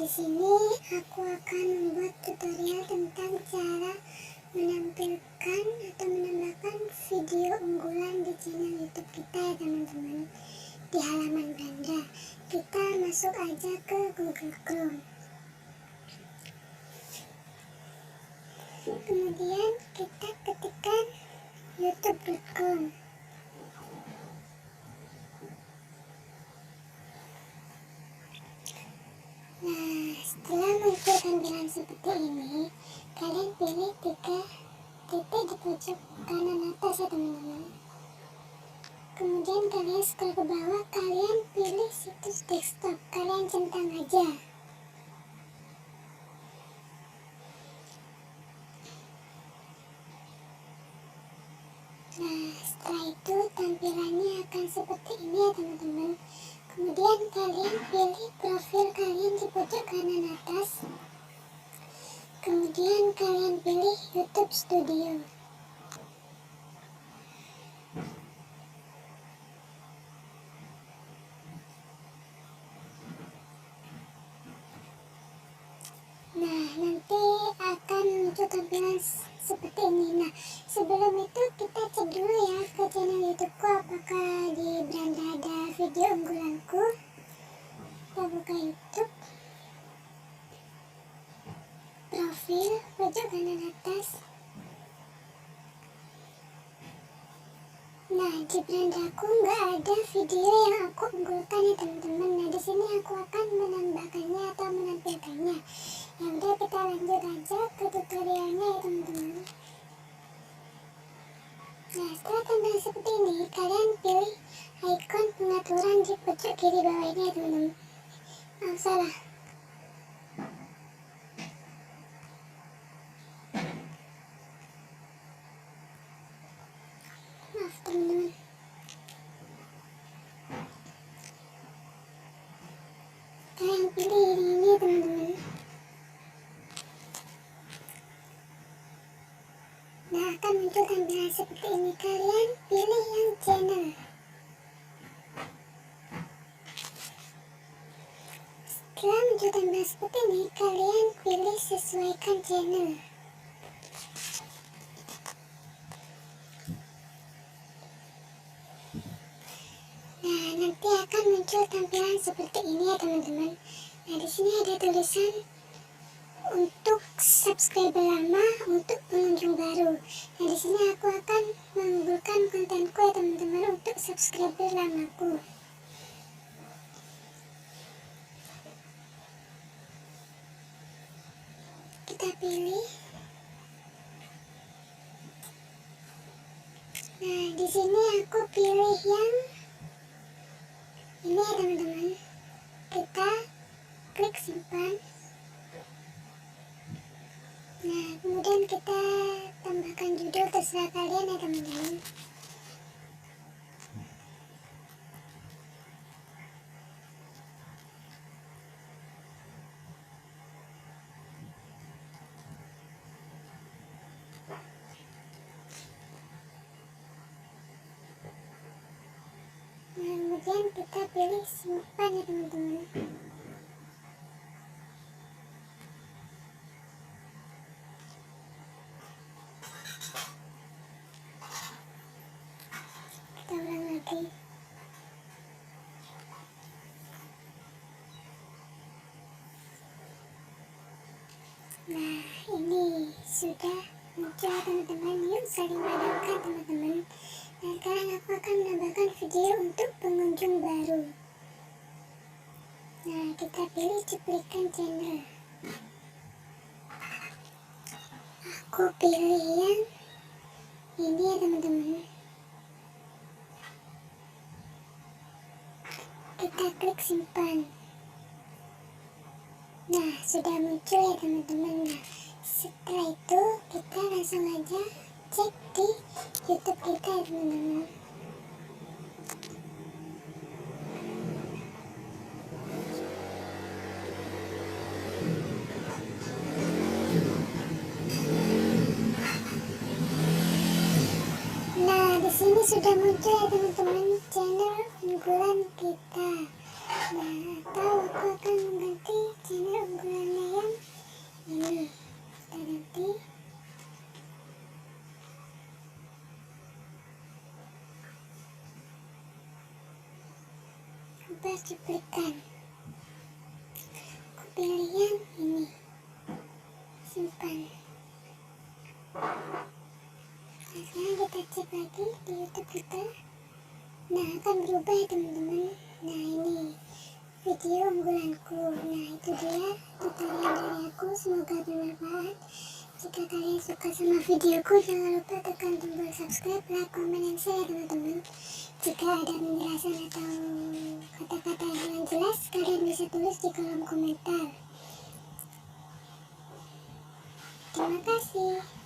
Di sini aku akan membuat tutorial tentang cara menampilkan atau menambahkan video unggulan di channel YouTube kita ya teman-teman. Di halaman Belanda, kita masuk aja ke Google Chrome. Kemudian kita ketikkan youtube.com. Nah, setelah muncul tampilan seperti ini, kalian pilih 3 titik di pojok kanan atas ya teman-teman. Kemudian kalian scroll ke bawah, kalian pilih situs desktop, kalian centang aja. Nah, setelah itu tampilannya akan seperti ini ya teman-teman. Kemudian kalian pilih profil kalian di pojok kanan atas. Kemudian kalian pilih YouTube Studio. Nah, nanti akan muncul tampilan seperti ini. Nah, sebelum itu kita cek dulu ya ke channel YouTubeku, apakah di beranda ada video unggulanku. Kita buka YouTube, profil pojok kanan atas. Nah, di berandaku nggak ada video yang aku unggulkan ya teman-teman. Nah, di sini aku akan menambahkannya atau menampilkannya. Ya udah, kita lanjut aja ke tutorialnya ya teman-teman. Nah, setelah tampilan seperti ini, kalian pilih icon pengaturan di pojok kiri bawah ini ya teman-teman. Oh, salah. Maaf teman-teman. Kalian pilih ini teman-teman. Nah, akan muncul tampilan seperti ini. Kalian pilih yang channel. Setelah muncul tampilan seperti ini, kalian pilih sesuaikan channel. Nah, nanti akan muncul tampilan seperti ini ya teman-teman. Nah, di sini ada tulisan untuk subscriber lama, untuk pengunjung baru. Nah, di sini aku akan mengunggulkan kontenku ya teman-teman untuk subscriber lamaku. Kita pilih. Nah, di sini aku pilih yang ini ya teman-teman. Kita klik simpan. Nah, kemudian kita tambahkan judul, terserah kalian ya teman-teman. Nah, kemudian kita pilih simpan ya teman-teman. Kita ulang lagi. Nah, ini sudah muncul teman-teman. Yuk saling padamkan teman-teman. Nah, sekarang aku akan menambahkan video untuk pengunjung baru. Nah, kita pilih cuplikan channel. Aku pilih yang ini ya teman-teman. Kita klik simpan. Nah, sudah muncul ya teman-teman. Nah, setelah itu kita langsung aja cek di YouTube kita ya teman-teman. Nah, di sini sudah muncul ya teman-teman channel unggulan kita. Nah, atau aku akan mengganti channel unggulan harus cuplikan. Aku pilih yang ini, simpan. Nah, sekarang kita cek lagi di YouTube kita. Nah, akan berubah ya teman-teman. Nah, ini video unggulanku. Nah, itu dia tutorial dari aku. Semoga bermanfaat. Jika kalian suka sama videoku, jangan lupa tekan tombol subscribe, like, komen, dan share teman-teman. Jika ada penjelasan atau kata-kata yang kurang jelas, kalian bisa tulis di kolom komentar. Terima kasih.